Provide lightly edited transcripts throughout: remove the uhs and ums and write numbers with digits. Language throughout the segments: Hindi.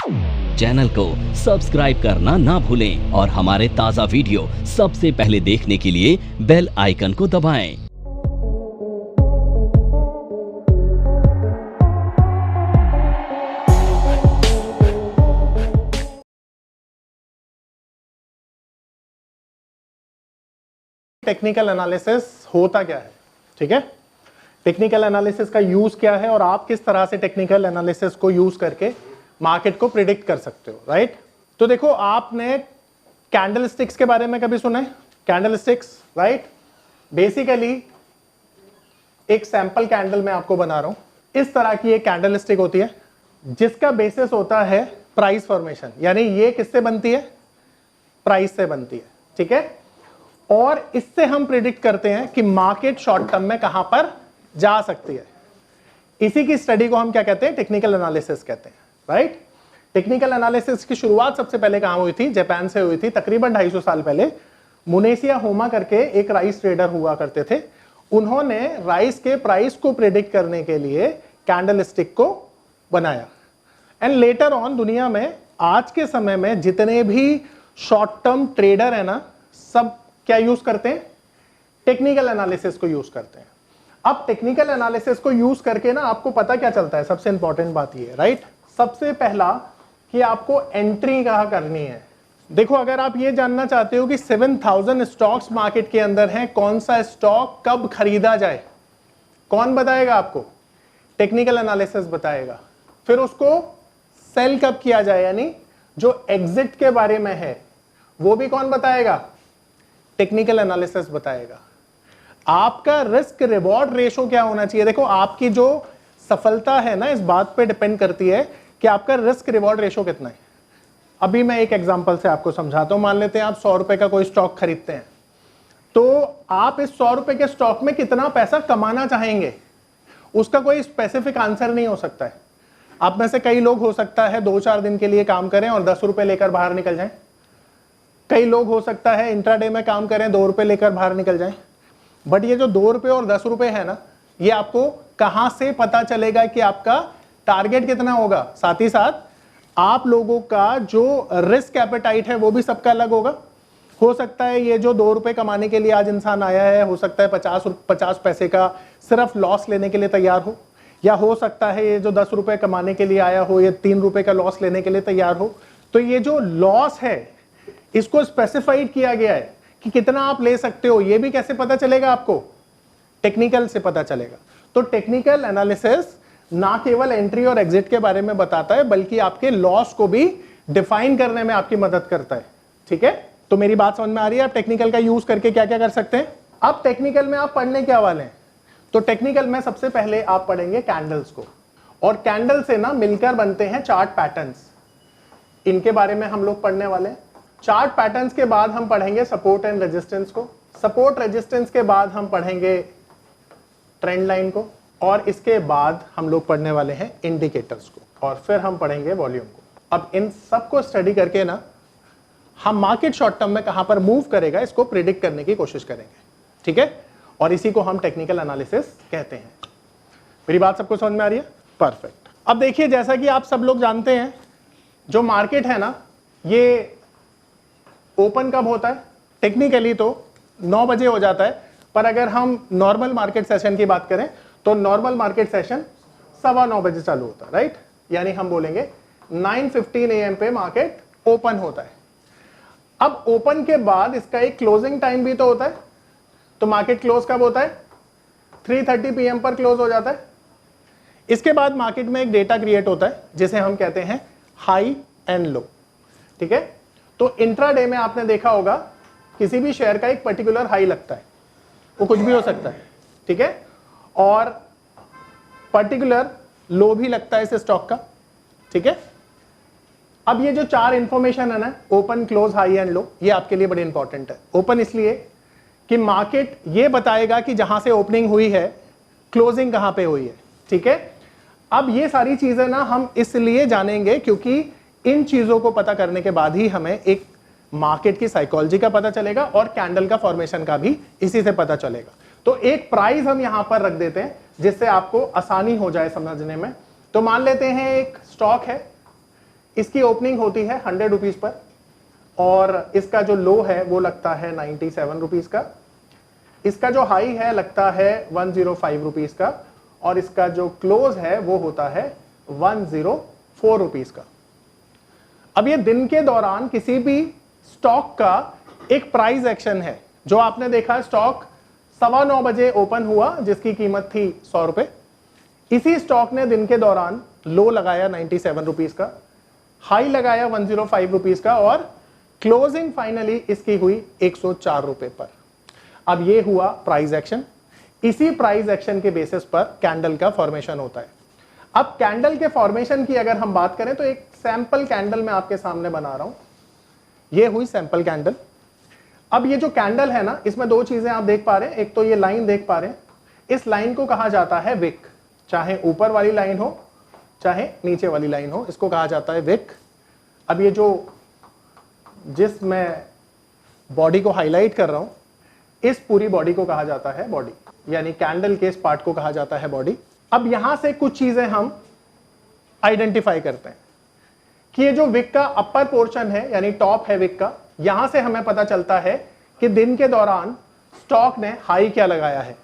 चैनल को सब्सक्राइब करना ना भूलें और हमारे ताज़ा वीडियो सबसे पहले देखने के लिए बेल आइकन को दबाएं। टेक्निकल एनालिसिस होता क्या है, ठीक है। टेक्निकल एनालिसिस का यूज क्या है और आप किस तरह से टेक्निकल एनालिसिस को यूज करके मार्केट को प्रिडिक्ट कर सकते हो, राइट। तो देखो, आपने कैंडलस्टिक्स के बारे में कभी सुना है? Candlesticks, right. बेसिकली एक सैंपल कैंडल मैं आपको बना रहा हूं। इस तरह की एक कैंडलस्टिक होती है जिसका बेसिस होता है प्राइस फॉर्मेशन, यानी ये किससे बनती है? प्राइस से बनती है, ठीक है। और इससे हम प्रिडिक्ट करते हैं कि मार्केट शॉर्ट टर्म में कहां पर जा सकती है। इसी की स्टडी को हम क्या कहते हैं? टेक्निकल एनालिसिस कहते हैं, राइट। टेक्निकल एनालिसिस की शुरुआत सबसे पहले कहां हुई थी? जापान से हुई थी, तकरीबन 250 साल पहले। मुनेसिया होमा करके एक राइस ट्रेडर हुआ करते थे। उन्होंने राइस के प्राइस को प्रिडिक्ट करने के लिए कैंडलस्टिक को बनाया। एंड लेटर ऑन दुनिया में आज के समय में जितने भी शॉर्ट टर्म ट्रेडर है ना, सब क्या यूज करते हैं? टेक्निकल एनालिसिस को यूज करते हैं। अब टेक्निकल एनालिसिस को यूज करके ना आपको पता क्या चलता है? सबसे इंपॉर्टेंट बात ये है, राइट। सबसे पहला कि आपको एंट्री कहां करनी है। देखो, अगर आप ये जानना चाहते हो कि 7000 स्टॉक्स मार्केट के अंदर हैं, कौन सा स्टॉक कब खरीदा जाए, कौन बताएगा आपको? टेक्निकल एनालिसिस बताएगा। फिर उसको सेल कब किया जाए, यानी जो एग्जिट के बारे में है वो भी कौन बताएगा? टेक्निकल एनालिसिस बताएगा। आपका रिस्क रिवॉर्ड रेशो क्या होना चाहिए? देखो, आपकी जो सफलता है ना, इस बात पे डिपेंड करती है कि आपका रिस्क रिवॉर्ड रेशो कितना है। अभी मैं एक एग्जांपल से आपको समझाता हूं। मान लेते हैं आप 100 रुपए का कोई स्टॉक खरीदते हैं, तो आप इस 100 रुपए के स्टॉक में कितना पैसा कमाना चाहेंगे, उसका कोई स्पेसिफिक आंसर नहीं हो सकता है। आप में से कई लोग हो सकता है 2-4 दिन के लिए काम करें और 10 रुपए लेकर बाहर निकल जाएं। कई लोग हो सकता है इंट्राडे में काम करें, 2 रुपए लेकर बाहर निकल जाएं। बट ये जो 2 रुपए और 10 रुपए है ना, ये आपको कहां से पता चलेगा कि आपका टारगेट कितना होगा? साथ ही साथ आप लोगों का जो रिस्क एपेटाइट है वो भी सबका अलग होगा। हो सकता है ये जो 2 रुपए कमाने के लिए आज इंसान आया है, हो सकता है 50 पैसे का सिर्फ लॉस लेने के लिए तैयार हो, या हो सकता है ये जो 10 रुपए कमाने के लिए आया हो, ये 3 रुपए का लॉस लेने के लिए तैयार हो। तो ये जो लॉस है इसको स्पेसिफाइड किया गया है कि कितना आप ले सकते हो। ये भी कैसे पता चलेगा आपको? टेक्निकल से पता चलेगा। तो टेक्निकल एनालिसिस ना केवल एंट्री और एग्जिट के बारे में बताता है, बल्कि आपके लॉस को भी डिफाइन करने में आपकी मदद करता है, ठीक है। तो मेरी बात समझ में आ रही है? आप टेक्निकल का यूज करके क्या क्या कर सकते हैं। अब टेक्निकल में आप पढ़ने क्या वाले हैं? तो टेक्निकल में सबसे पहले आप पढ़ेंगे कैंडल्स को, और कैंडल से ना मिलकर बनते हैं चार्ट पैटर्न्स। इनके बारे में हम लोग पढ़ने वाले हैं। चार्ट पैटर्न्स के बाद हम पढ़ेंगे सपोर्ट एंड रेजिस्टेंस को। सपोर्ट रेजिस्टेंस के बाद हम पढ़ेंगे ट्रेंड लाइन को, और इसके बाद हम लोग पढ़ने वाले हैं इंडिकेटर्स को, और फिर हम पढ़ेंगे वॉल्यूम को। अब इन सबको स्टडी करके ना हम मार्केट शॉर्ट टर्म में कहां पर मूव करेगा इसको प्रिडिक्ट करने की कोशिश करेंगे, ठीक है। और इसी को हम टेक्निकल एनालिसिस कहते हैं। मेरी बात सबको समझ में आ रही है? परफेक्ट। अब देखिए, जैसा कि आप सब लोग जानते हैं, जो मार्केट है ना, ये ओपन कब होता है? टेक्निकली तो 9 बजे हो जाता है, पर अगर हम नॉर्मल मार्केट सेशन की बात करें तो नॉर्मल मार्केट सेशन 9:15 बजे चालू होता है, राइट। यानी हम बोलेंगे 9:15 AM पे मार्केट ओपन होता है। अब ओपन के बाद इसका एक क्लोजिंग टाइम भी तो होता है। तो मार्केट क्लोज कब होता है? 3:30 PM पर क्लोज हो जाता है। इसके बाद मार्केट में एक डेटा क्रिएट होता है जिसे हम कहते हैं हाई एंड लो, ठीक है। तो इंट्राडे में आपने देखा होगा किसी भी शेयर का एक पर्टिकुलर हाई लगता है, वो कुछ भी हो सकता है, ठीक है, और पर्टिकुलर लो भी लगता है इस स्टॉक का, ठीक है। अब ये जो 4 इंफॉर्मेशन है ना, open, close, high and low, ये आपके लिए बड़ी इंपॉर्टेंट है। ओपन इसलिए कि मार्केट ये बताएगा कि जहां से ओपनिंग हुई है क्लोजिंग कहां पे हुई है, ठीक है। अब ये सारी चीजें ना हम इसलिए जानेंगे क्योंकि इन चीजों को पता करने के बाद ही हमें एक मार्केट की साइकोलॉजी का पता चलेगा और कैंडल का फॉर्मेशन का भी इसी से पता चलेगा। तो एक प्राइस हम यहां पर रख देते हैं जिससे आपको आसानी हो जाए समझने में। तो मान लेते हैं एक स्टॉक है, इसकी ओपनिंग होती है 100 रुपीज पर और इसका जो लो है वो लगता है 97 रुपीज का, इसका जो हाई है लगता है 105 रुपीज का और इसका जो क्लोज है वो होता है 104 रुपीज का। अब ये दिन के दौरान किसी भी स्टॉक का एक प्राइस एक्शन है। जो आपने देखा स्टॉक 9:15 बजे ओपन हुआ जिसकी कीमत थी 100 रुपए, इसी स्टॉक ने दिन के दौरान लो लगाया 97 रुपीज का, हाई लगाया 105 रुपीज का और क्लोजिंग फाइनली इसकी हुई 104 रुपए पर। अब ये हुआ प्राइस एक्शन। इसी प्राइस एक्शन के बेसिस पर कैंडल का फॉर्मेशन होता है। अब कैंडल के फॉर्मेशन की अगर हम बात करें तो एक सैंपल कैंडल मैं आपके सामने बना रहा हूं। ये हुई सैंपल कैंडल। अब ये जो कैंडल है ना, इसमें दो चीजें आप देख पा रहे हैं। एक तो ये लाइन देख पा रहे हैं, इस लाइन को कहा जाता है विक, चाहे ऊपर वाली लाइन हो चाहे नीचे वाली लाइन हो, इसको कहा जाता है विक। अब ये जो जिस मैं बॉडी को हाईलाइट कर रहा हूं, इस पूरी बॉडी को कहा जाता है बॉडी, यानी कैंडल के इस पार्ट को कहा जाता है बॉडी। अब यहां से कुछ चीजें हम आइडेंटिफाई करते हैं कि ये जो विक का अपर पोर्शन है यानी टॉप है विक का, यहां से हमें पता चलता है कि दिन के दौरान स्टॉक ने हाई क्या लगाया है,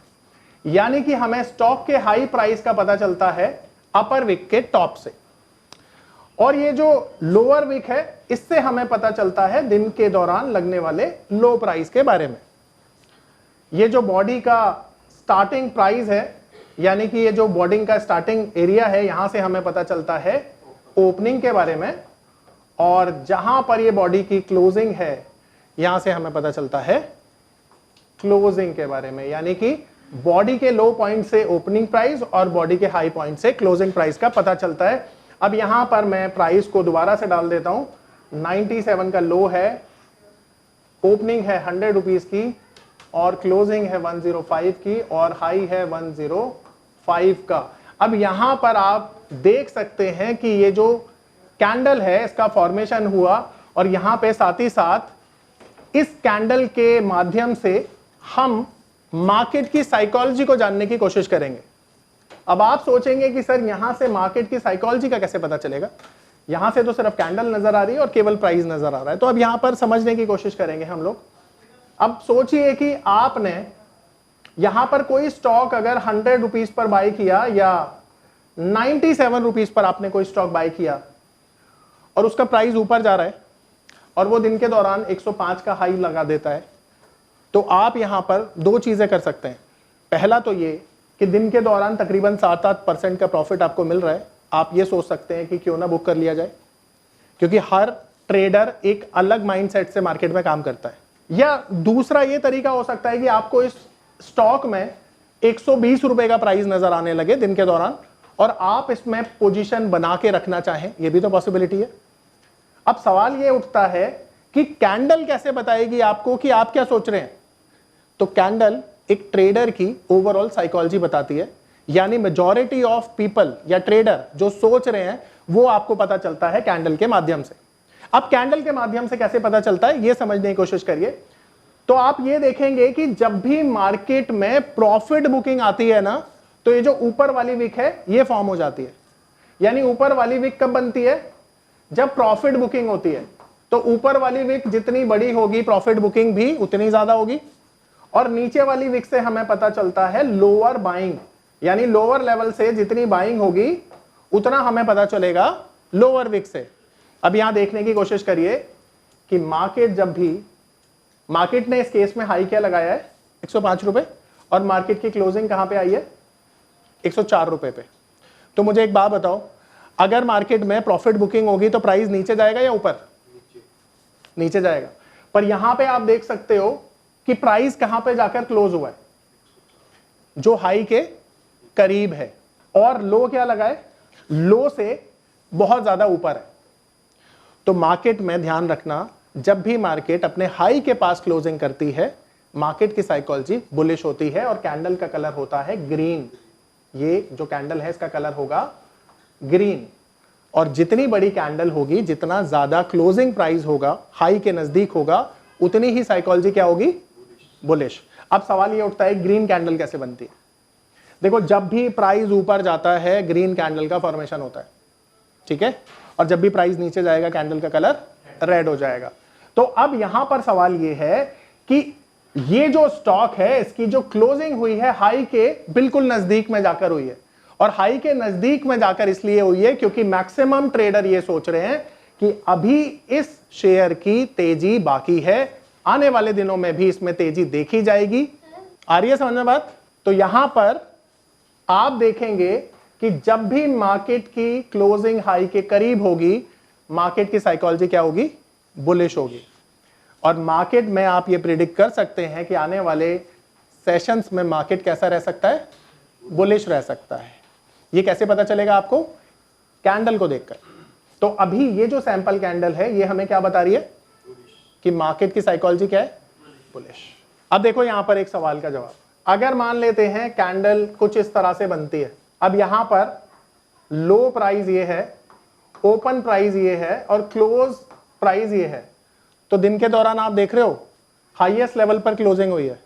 यानी कि हमें स्टॉक के हाई प्राइस का पता चलता है अपर विक के टॉप से। और ये जो लोअर विक है इससे हमें पता चलता है दिन के दौरान लगने वाले लो प्राइस के बारे में। ये जो बॉडी का स्टार्टिंग प्राइस है, यानी कि ये जो बॉडी का स्टार्टिंग एरिया है, यहां से हमें पता चलता है ओपनिंग के बारे में, और जहां पर ये बॉडी की क्लोजिंग है यहां से हमें पता चलता है क्लोजिंग के बारे में, यानी कि बॉडी के लो पॉइंट से ओपनिंग प्राइस और बॉडी के हाई पॉइंट से क्लोजिंग प्राइस का पता चलता है। अब यहां पर मैं प्राइस को दोबारा से डाल देता हूं। 97 का लो है, ओपनिंग है 100 रुपीज की और क्लोजिंग है 105 की और हाई है 105 का। अब यहां पर आप देख सकते हैं कि ये जो कैंडल है इसका फॉर्मेशन हुआ और यहां पे साथ ही साथ इस कैंडल के माध्यम से हम मार्केट की साइकोलॉजी को जानने की कोशिश करेंगे। अब आप सोचेंगे कि सर यहां से मार्केट की साइकोलॉजी का कैसे पता चलेगा, यहां से तो सिर्फ कैंडल नजर आ रही है और केवल प्राइस नजर आ रहा है। तो अब यहां पर समझने की कोशिश करेंगे हम लोग। अब सोचिए कि आपने यहां पर कोई स्टॉक अगर 100 रुपीज पर बाय किया या 97 रुपीज पर आपने कोई स्टॉक बाय किया और उसका प्राइस ऊपर जा रहा है और वो दिन के दौरान 105 का हाई लगा देता है, तो आप यहां पर दो चीजें कर सकते हैं। पहला तो ये कि दिन के दौरान तकरीबन 7-8% का प्रॉफिट आपको मिल रहा है, आप ये सोच सकते हैं कि क्यों ना बुक कर लिया जाए, क्योंकि हर ट्रेडर एक अलग माइंडसेट से मार्केट में काम करता है। या दूसरा ये तरीका हो सकता है कि आपको इस स्टॉक में 120 रुपए का प्राइस नजर आने लगे दिन के दौरान और आप इसमें पोजीशन बना के रखना चाहें, ये भी तो पॉसिबिलिटी है। अब सवाल ये उठता है कि कैंडल कैसे बताएगी आपको कि आप क्या सोच रहे हैं। तो कैंडल एक ट्रेडर की ओवरऑल साइकोलॉजी बताती है, यानी मेजॉरिटी ऑफ पीपल या ट्रेडर जो सोच रहे हैं वो आपको पता चलता है कैंडल के माध्यम से। अब कैंडल के माध्यम से कैसे पता चलता है ये समझने की कोशिश करिए। तो आप ये देखेंगे कि जब भी मार्केट में प्रॉफिट बुकिंग आती है ना, तो ये जो ऊपर वाली विक है ये फॉर्म हो जाती है। यानी ऊपर वाली विक कब बनती है, जब प्रॉफिट बुकिंग होती है। तो ऊपर वाली विक जितनी बड़ी होगी प्रॉफिट बुकिंग भी उतनी ज्यादा होगी, और नीचे वाली विक से हमें पता चलता है लोअर बाइंग, यानी लोअर लेवल से जितनी बाइंग होगी उतना हमें पता चलेगा लोअर विक से। अब यहां देखने की कोशिश करिए कि मार्केट जब भी, मार्केट ने इस केस में हाई क्या लगाया है 105 रुपए और मार्केट की क्लोजिंग कहां पे आई है 104 रुपए पे। तो मुझे एक बात बताओ, अगर मार्केट में प्रॉफिट बुकिंग होगी तो प्राइस नीचे जाएगा या ऊपर? नीचे जाएगा। पर यहां पे आप देख सकते हो कि प्राइस कहां पे जाकर क्लोज हुआ है, जो हाई के करीब है, और लो क्या लगा है, लो से बहुत ज्यादा ऊपर है। तो मार्केट में ध्यान रखना, जब भी मार्केट अपने हाई के पास क्लोजिंग करती है मार्केट की साइकोलॉजी बुलिश होती है और कैंडल का कलर होता है ग्रीन। ये जो कैंडल है इसका कलर होगा ग्रीन, और जितनी बड़ी कैंडल होगी, जितना ज्यादा क्लोजिंग प्राइस होगा, हाई के नजदीक होगा, उतनी ही साइकोलॉजी क्या होगी, बुलिश। अब सवाल ये उठता है ग्रीन कैंडल कैसे बनती है। देखो, जब भी प्राइस ऊपर जाता है ग्रीन कैंडल का फॉर्मेशन होता है, ठीक है। और जब भी प्राइस नीचे जाएगा कैंडल का कलर रेड हो जाएगा। तो अब यहां पर सवाल ये है कि ये जो स्टॉक है इसकी जो क्लोजिंग हुई है हाई के बिल्कुल नजदीक में जाकर हुई है, और हाई के नजदीक में जाकर इसलिए हुई है क्योंकि मैक्सिमम ट्रेडर ये सोच रहे हैं कि अभी इस शेयर की तेजी बाकी है, आने वाले दिनों में भी इसमें तेजी देखी जाएगी। आ रही है समझ में बात? तो यहां पर आप देखेंगे कि जब भी मार्केट की क्लोजिंग हाई के करीब होगी, मार्केट की साइकोलॉजी क्या होगी? बुलिश होगी। और मार्केट में आप ये प्रिडिक्ट कर सकते हैं कि आने वाले सेशंस में मार्केट कैसा रह सकता है? बुलिश रह सकता है। ये कैसे पता चलेगा आपको? कैंडल को देखकर। तो अभी ये जो सैंपल कैंडल है ये हमें क्या बता रही है कि मार्केट की साइकोलॉजी क्या है? बुलिश। अब देखो यहां पर एक सवाल का जवाब। अगर मान लेते हैं कैंडल कुछ इस तरह से बनती है, अब यहां पर लो प्राइस ये है, ओपन प्राइस ये है और क्लोज प्राइस ये है, तो दिन के दौरान आप देख रहे हो हाईएस्ट लेवल पर क्लोजिंग हुई है,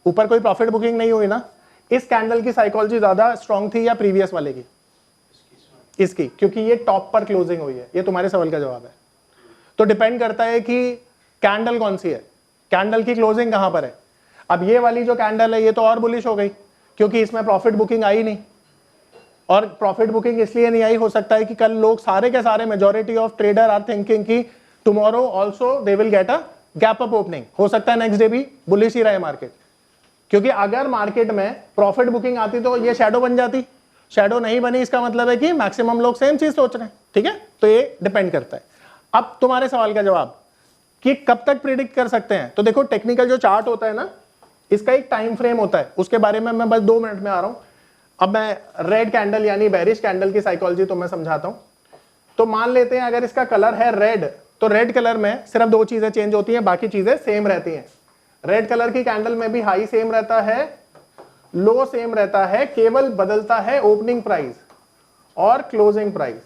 ऊपर कोई प्रॉफिट बुकिंग नहीं हुई ना। इस कैंडल की साइकोलॉजी ज्यादा स्ट्रांग थी या प्रीवियस वाले की? इसकी, क्योंकि ये टॉप पर क्लोजिंग हुई है। ये तुम्हारे सवाल का जवाब है। तो डिपेंड करता है कि कैंडल कौन सी है, कैंडल की क्लोजिंग कहां पर है। अब ये वाली जो कैंडल है ये तो और बुलिश हो गई क्योंकि इसमें प्रॉफिट बुकिंग आई नहीं, और प्रॉफिट बुकिंग इसलिए नहीं आई, हो सकता है कि कल लोग सारे के सारे majority of trader are thinking कि tomorrow also they will get a gap up opening, हो सकता है नेक्स्ट डे भी बुलिश ही रहे मार्केट। क्योंकि अगर मार्केट में प्रॉफिट बुकिंग आती तो ये शैडो बन जाती, शैडो नहीं बनी इसका मतलब है कि मैक्सिमम लोग सेम चीज सोच रहे हैं। ठीक है, तो ये डिपेंड करता है। अब तुम्हारे सवाल का जवाब कि कब तक प्रिडिक्ट कर सकते हैं, तो देखो टेक्निकल जो चार्ट होता है ना, इसका एक टाइम फ्रेम होता है, उसके बारे में मैं बस 2 मिनट में आ रहा हूं। अब मैं रेड कैंडल यानी बेरिश कैंडल की साइकोलॉजी तो मैं समझाता हूं। तो मान लेते हैं अगर इसका कलर है रेड, तो रेड कलर में सिर्फ 2 चीजें चेंज होती हैं, बाकी चीजें सेम रहती हैं। रेड कलर की कैंडल में भी हाई सेम रहता है, लो सेम रहता है, केवल बदलता है ओपनिंग प्राइस और क्लोजिंग प्राइस।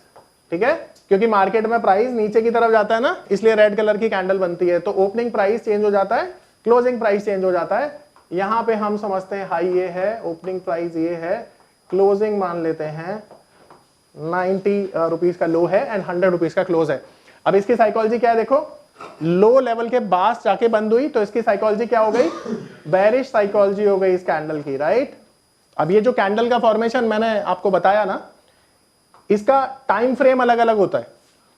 ठीक है, क्योंकि मार्केट में प्राइस नीचे की तरफ जाता है ना, इसलिए रेड कलर की कैंडल बनती है। तो ओपनिंग प्राइस चेंज हो जाता है, क्लोजिंग प्राइस चेंज हो जाता है। यहां पे हम समझते हैं हाई ये है, ओपनिंग प्राइस ये है, क्लोजिंग मान लेते हैं 90 रुपीज का लो है एंड 100 रुपीज का क्लोज है। अब इसकी साइकोलॉजी क्या है? देखो लो लेवल के पास जाके बंद हुई तो इसकी साइकोलॉजी क्या हो गई? बेरिश साइकोलॉजी हो गई इस कैंडल की, राइट। अब ये जो कैंडल का फॉर्मेशन मैंने आपको बताया ना, इसका टाइम फ्रेम अलग अलग होता है।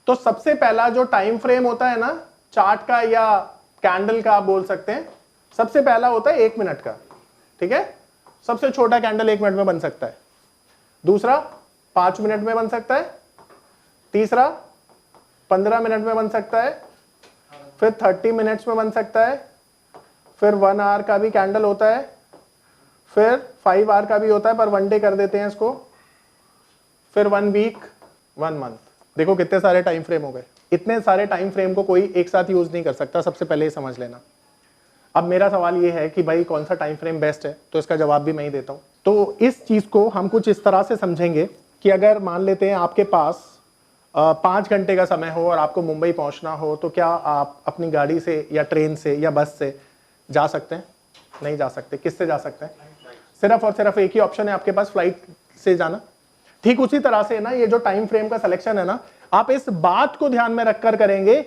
तो सबसे पहला जो टाइम फ्रेम होता है ना चार्ट का या कैंडल का आप बोल सकते हैं, सबसे पहला होता है 1 मिनट का। ठीक है, सबसे छोटा कैंडल 1 मिनट में बन सकता है, दूसरा 5 मिनट में बन सकता है, तीसरा 15 मिनट में बन सकता है, फिर 30 मिनट्स में बन सकता है, फिर 1 आवर का भी कैंडल होता है, फिर 5 आवर का भी होता है पर 1 डे कर देते हैं इसको, फिर 1 वीक, 1 मंथ। देखो कितने सारे टाइम फ्रेम हो गए। इतने सारे टाइम फ्रेम को कोई एक साथ यूज नहीं कर सकता, सबसे पहले ये समझ लेना। अब मेरा सवाल ये है कि भाई कौन सा टाइम फ्रेम बेस्ट है, तो इसका जवाब भी मैं ही देता हूं। तो इस चीज को हम कुछ इस तरह से समझेंगे कि अगर मान लेते हैं आपके पास 5 घंटे का समय हो और आपको मुंबई पहुंचना हो, तो क्या आप अपनी गाड़ी से या ट्रेन से या बस से जा सकते हैं? नहीं जा सकते। किससे जा सकते हैं? सिर्फ और सिर्फ एक ही ऑप्शन है आपके पास, फ्लाइट से जाना। ठीक उसी तरह से ना ये जो टाइम फ्रेम का सिलेक्शन है ना, आप इस बात को ध्यान में रखकर करेंगे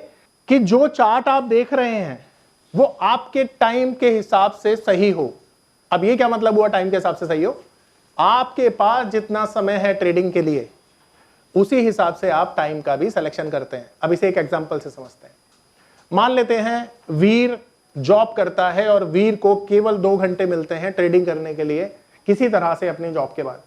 कि जो चार्ट आप देख रहे हैं वो आपके टाइम के हिसाब से सही हो। अब ये क्या मतलब हुआ टाइम के हिसाब से सही हो? आपके पास जितना समय है ट्रेडिंग के लिए उसी हिसाब से आप टाइम का भी सिलेक्शन करते हैं। अब इसे एक एग्जांपल से समझते हैं। मान लेते हैं वीर जॉब करता है और वीर को केवल 2 घंटे मिलते हैं ट्रेडिंग करने के लिए किसी तरह से अपनी जॉब के बाद।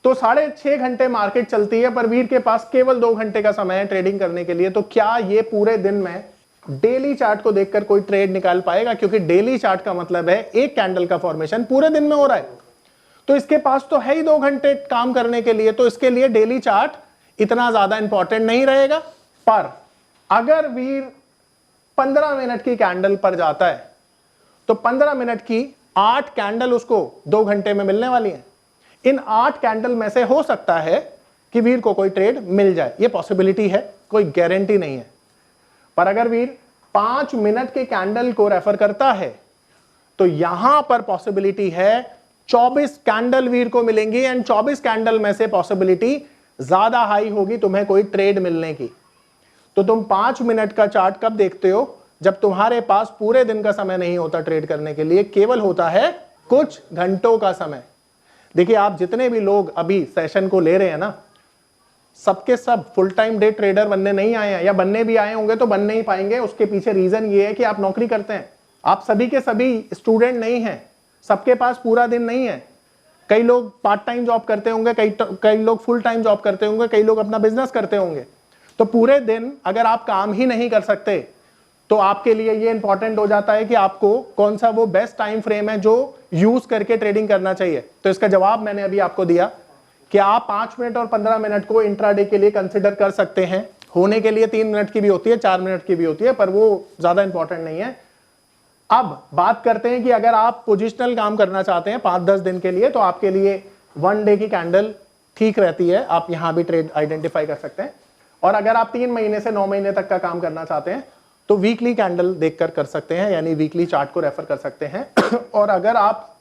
तो 6.5 घंटे मार्केट चलती है पर वीर के पास केवल 2 घंटे का समय है ट्रेडिंग करने के लिए। तो क्या ये पूरे दिन में डेली चार्ट को देखकर कोई ट्रेड निकाल पाएगा? क्योंकि डेली चार्ट का मतलब है एक कैंडल का फॉर्मेशन पूरे दिन में हो रहा है। तो इसके पास तो है ही 2 घंटे काम करने के लिए, तो इसके लिए डेली चार्ट इतना ज्यादा इंपॉर्टेंट नहीं रहेगा। पर अगर वीर 15 मिनट की कैंडल पर जाता है तो 15 मिनट की 8 कैंडल उसको 2 घंटे में मिलने वाली है। इन 8 कैंडल में से हो सकता है कि वीर को कोई ट्रेड मिल जाए, ये पॉसिबिलिटी है, कोई गारंटी नहीं है। पर अगर वीर 5 मिनट के कैंडल को रेफर करता है तो यहां पर पॉसिबिलिटी है 24 कैंडल वीर को मिलेंगी एंड 24 कैंडल में से पॉसिबिलिटी ज्यादा हाई होगी तुम्हें कोई ट्रेड मिलने की। तो तुम 5 मिनट का चार्ट कब देखते हो? जब तुम्हारे पास पूरे दिन का समय नहीं होता ट्रेड करने के लिए, केवल होता है कुछ घंटों का समय। देखिए, आप जितने भी लोग अभी सेशन को ले रहे हैं ना, सबके सब फुल टाइम डे ट्रेडर बनने नहीं आए हैं, या बनने भी आए होंगे तो बन नहीं पाएंगे। उसके पीछे रीजन ये है कि आप नौकरी करते हैं। आप सभी के सभी स्टूडेंट नहीं हैं, सबके पास पूरा दिन नहीं है। कई लोग पार्ट टाइम जॉब करते होंगे, कई लोग फुल टाइम जॉब करते होंगे, कई लोग अपना बिजनेस करते होंगे। तो पूरे दिन अगर आप काम ही नहीं कर सकते तो आपके लिए ये इंपॉर्टेंट हो जाता है कि आपको कौन सा वो बेस्ट टाइम फ्रेम है जो यूज करके ट्रेडिंग करना चाहिए। तो इसका जवाब मैंने अभी आपको दिया कि आप 5 मिनट और 15 मिनट को इंट्राडे के लिए कंसिडर कर सकते हैं। होने के लिए 3 मिनट की भी होती है, 4 मिनट की भी होती है, पर वो ज्यादा इंपॉर्टेंट नहीं है। अब बात करते हैं कि अगर आप पोजिशनल काम करना चाहते हैं 5-10 दिन के लिए, तो आपके लिए 1 डे की कैंडल ठीक रहती है, आप यहां भी ट्रेड आइडेंटिफाई कर सकते हैं। और अगर आप 3 महीने से 9 महीने तक का काम करना चाहते हैं तो वीकली कैंडल देखकर कर सकते हैं, यानी वीकली चार्ट को रेफर कर सकते हैं। और अगर आप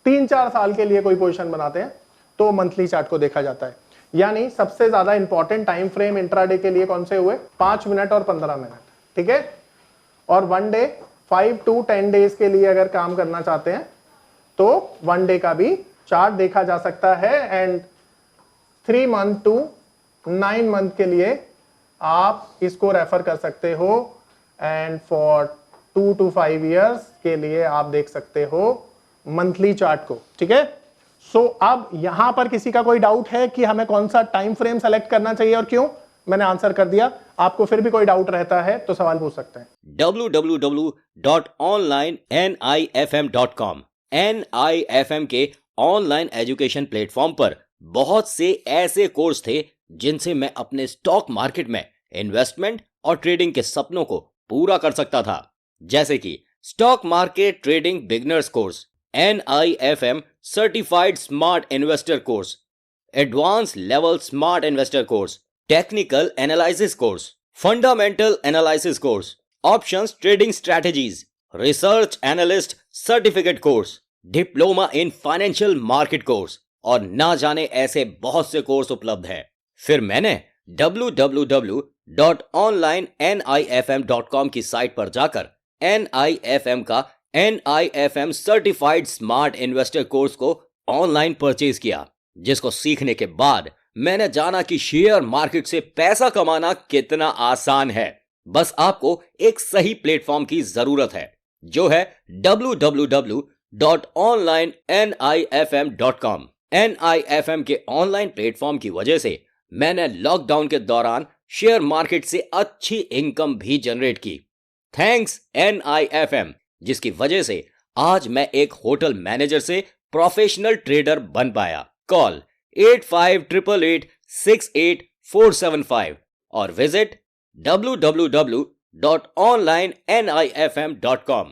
3-4 साल के लिए कोई पोजीशन बनाते हैं तो मंथली चार्ट को देखा जाता है। यानी सबसे ज्यादा इंपॉर्टेंट टाइम फ्रेम इंट्राडे के लिए कौन से हुए? 5 मिनट और 15 मिनट, ठीक है। और 1 डे 5 to 10 डेज के लिए अगर काम करना चाहते हैं तो 1 डे का भी चार्ट देखा जा सकता है। एंड 3 मंथ to 9 मंथ के लिए आप इसको रेफर कर सकते हो। एंड फॉर 2 to 5 ईयर्स के लिए आप देख सकते हो मंथली चार्ट को, ठीक है। सो अब यहां पर किसी का कोई डाउट है कि हमें कौन सा टाइम फ्रेम सेलेक्ट करना चाहिए और क्यों? मैंने आंसर कर दिया। आपको फिर भी कोई डाउट रहता है तो सवाल पूछ सकते हैं। www.onlinenifm.com NIFM के ऑनलाइन एजुकेशन प्लेटफॉर्म पर बहुत से ऐसे कोर्स थे जिनसे मैं अपने स्टॉक मार्केट में इन्वेस्टमेंट और ट्रेडिंग के सपनों को पूरा कर सकता था। जैसे कि stock market trading beginners course, NIFM certified smart investor course, advance level smart investor course, technical analysis course, fundamental analysis course, options trading strategies, research analyst certificate course, diploma in financial market course और ना जाने ऐसे बहुत से कोर्स उपलब्ध हैं। फिर मैंने www.onlinenifm.com की साइट पर जाकर NIFM का NIFM certified smart investor course को ऑनलाइन परचेज किया, जिसको सीखने के बाद मैंने जाना कि शेयर मार्केट से पैसा कमाना कितना आसान है। बस आपको एक सही प्लेटफॉर्म की जरूरत है, जो है www.onlinenifm.com। NIFM के ऑनलाइन प्लेटफॉर्म की वजह से मैंने लॉकडाउन के दौरान शेयर मार्केट से अच्छी इनकम भी जनरेट की। थैंक्स NIFM, जिसकी वजह से आज मैं एक होटल मैनेजर से प्रोफेशनल ट्रेडर बन पाया। कॉल 8588868475 और विजिट www.onlinenifm.com।